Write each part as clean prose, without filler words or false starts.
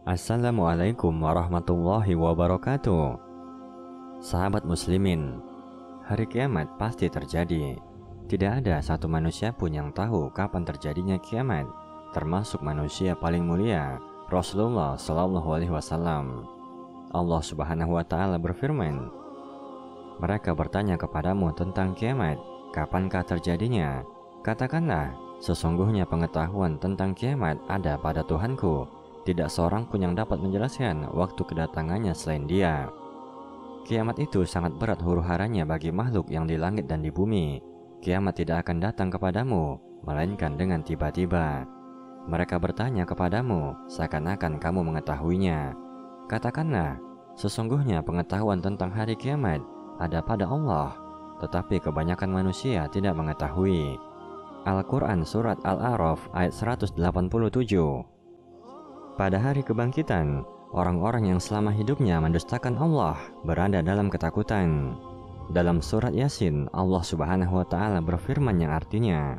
Assalamualaikum warahmatullahi wabarakatuh. Sahabat muslimin, hari kiamat pasti terjadi. Tidak ada satu manusia pun yang tahu kapan terjadinya kiamat, termasuk manusia paling mulia, Rasulullah Shallallahu Alaihi Wasallam. Allah Subhanahu Wa Taala berfirman, mereka bertanya kepadamu tentang kiamat, kapankah terjadinya? Katakanlah, sesungguhnya pengetahuan tentang kiamat ada pada Tuhanku. Tidak seorang pun yang dapat menjelaskan waktu kedatangannya selain Dia. Kiamat itu sangat berat huru-haranya bagi makhluk yang di langit dan di bumi. Kiamat tidak akan datang kepadamu, melainkan dengan tiba-tiba. Mereka bertanya kepadamu, seakan-akan kamu mengetahuinya. Katakanlah, sesungguhnya pengetahuan tentang hari kiamat ada pada Allah, tetapi kebanyakan manusia tidak mengetahui. Al-Quran Surat Al-A'raf ayat 187. Pada hari kebangkitan, orang-orang yang selama hidupnya mendustakan Allah berada dalam ketakutan. Dalam surat Yasin, Allah Subhanahu wa Ta'ala berfirman yang artinya,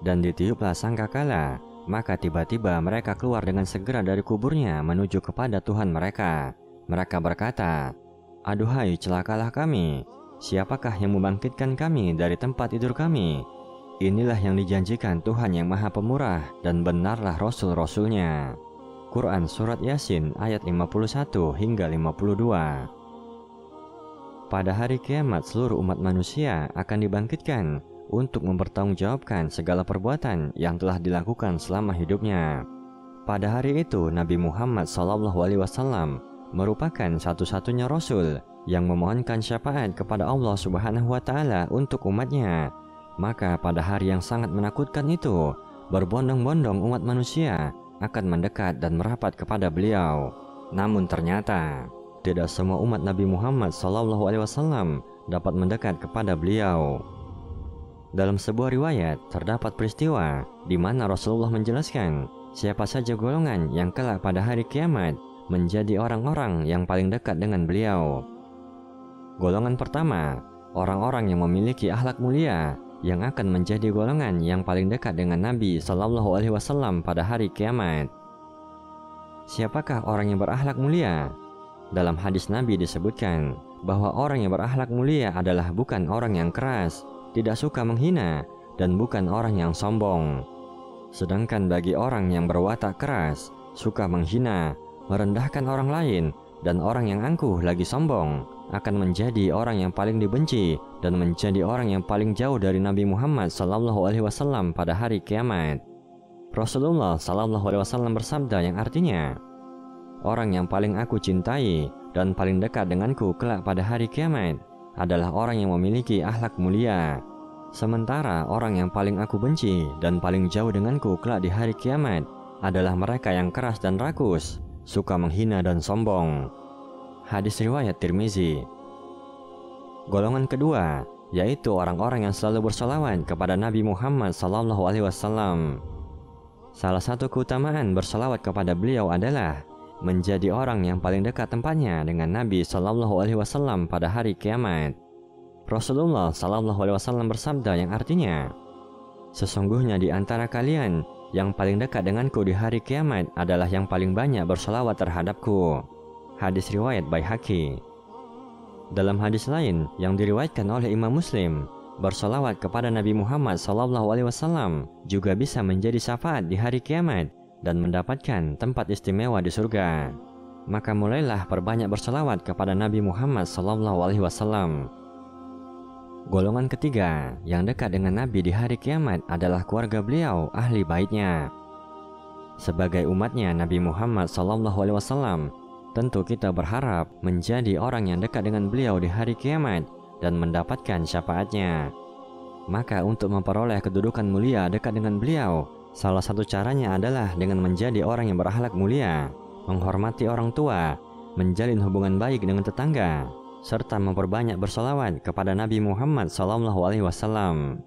dan ditiuplah sangkakala, maka tiba-tiba mereka keluar dengan segera dari kuburnya menuju kepada Tuhan mereka. Mereka berkata, aduhai celakalah kami, siapakah yang membangkitkan kami dari tempat tidur kami? Inilah yang dijanjikan Tuhan yang Maha Pemurah dan benarlah Rasul-Rasulnya. Quran Surat Yasin ayat 51 hingga 52. Pada hari kiamat seluruh umat manusia akan dibangkitkan untuk mempertanggungjawabkan segala perbuatan yang telah dilakukan selama hidupnya. Pada hari itu Nabi Muhammad SAW merupakan satu-satunya Rasul yang memohonkan syafaat kepada Allah Subhanahu wa Ta'ala untuk umatnya. Maka pada hari yang sangat menakutkan itu, berbondong-bondong umat manusia akan mendekat dan merapat kepada beliau. Namun ternyata tidak semua umat Nabi Muhammad SAW dapat mendekat kepada beliau. Dalam sebuah riwayat terdapat peristiwa di mana Rasulullah menjelaskan siapa saja golongan yang kelak pada hari kiamat menjadi orang-orang yang paling dekat dengan beliau. Golongan pertama, orang-orang yang memiliki akhlak mulia, yang akan menjadi golongan yang paling dekat dengan Nabi Shallallahu Alaihi Wasallam pada hari kiamat. Siapakah orang yang berakhlak mulia? Dalam hadis Nabi disebutkan bahwa orang yang berakhlak mulia adalah bukan orang yang keras, tidak suka menghina, dan bukan orang yang sombong. Sedangkan bagi orang yang berwatak keras, suka menghina, merendahkan orang lain, dan orang yang angkuh lagi sombong, akan menjadi orang yang paling dibenci dan menjadi orang yang paling jauh dari Nabi Muhammad SAW pada hari kiamat. Rasulullah SAW bersabda yang artinya, orang yang paling aku cintai dan paling dekat denganku kelak pada hari kiamat adalah orang yang memiliki akhlak mulia. Sementara orang yang paling aku benci dan paling jauh denganku kelak di hari kiamat adalah mereka yang keras dan rakus, suka menghina dan sombong. Hadis riwayat Tirmizi. Golongan kedua, yaitu orang-orang yang selalu berselawat kepada Nabi Muhammad SAW. Salah satu keutamaan berselawat kepada beliau adalah menjadi orang yang paling dekat tempatnya dengan Nabi SAW pada hari kiamat. Rasulullah SAW bersabda yang artinya, sesungguhnya di antara kalian yang paling dekat denganku di hari kiamat adalah yang paling banyak berselawat terhadapku. Hadis riwayat Baihaqi. Dalam hadis lain yang diriwayatkan oleh Imam Muslim, bersolawat kepada Nabi Muhammad SAW juga bisa menjadi syafaat di hari kiamat dan mendapatkan tempat istimewa di surga. Maka mulailah perbanyak bersolawat kepada Nabi Muhammad SAW. Golongan ketiga yang dekat dengan Nabi di hari kiamat adalah keluarga beliau, ahli baitnya. Sebagai umatnya Nabi Muhammad SAW, tentu kita berharap menjadi orang yang dekat dengan beliau di hari kiamat dan mendapatkan syafaatnya. Maka untuk memperoleh kedudukan mulia dekat dengan beliau, salah satu caranya adalah dengan menjadi orang yang berakhlak mulia, menghormati orang tua, menjalin hubungan baik dengan tetangga, serta memperbanyak bersolawat kepada Nabi Muhammad SAW.